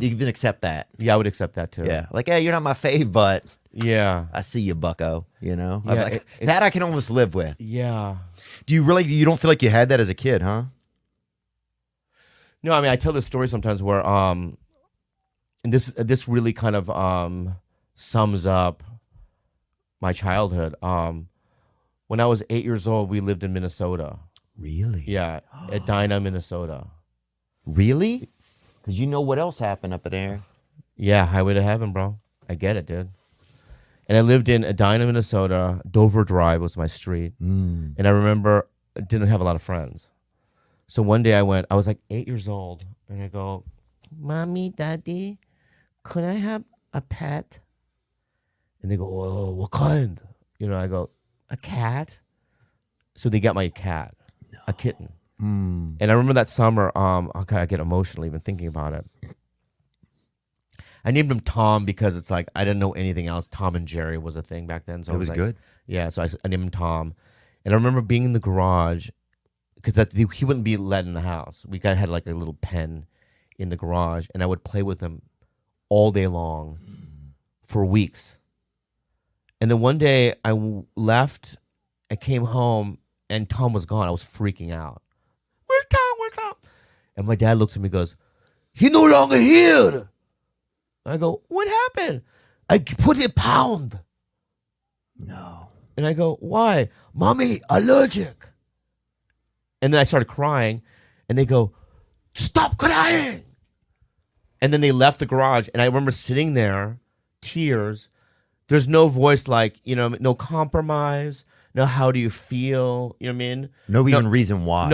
You even accept that. Yeah, I would accept that too. Yeah. Like, hey, you're not my fave, but Yeah. I see you, bucko. You know? Yeah, Like, that I can almost live with. Yeah. You don't feel like you had that as a kid, huh? No, I mean, I tell this story sometimes where and this really kind of sums up my childhood. When I was 8 years old, we lived in Minnesota. Really? Yeah, Edina, Minnesota. Really? Because you know what else happened up there. Yeah, Highway to Heaven, bro. I get it, dude. And I lived in Edina, Minnesota. Dover Drive was my street. And I remember I didn't have a lot of friends. So one day I was like 8 years old, and I go, Mommy, Daddy, could I have a pet? And they go, oh, what kind? You know, I go, a cat. So they got my cat, a kitten. And I remember that summer, okay, I get emotional even thinking about it. I named him Tom because it's like I didn't know anything else. Tom and Jerry was a thing back then. So It was like, good. Yeah, so I named him Tom. And I remember being in the garage because he wouldn't be let in the house. We had like a little pen in the garage, and I would play with him all day long for weeks. And then one day left, I came home, and Tom was gone. I was freaking out. Where's Tom? Where's Tom? And my dad looks at me and goes, he's no longer here. I go, what happened? I put a pound. No. And I go, why? Mommy, allergic. And then I started crying, and they go, stop crying. And then they left the garage, and I remember sitting there, tears. There's no voice like, no compromise, no how do you feel, you know what I mean? No even reason why.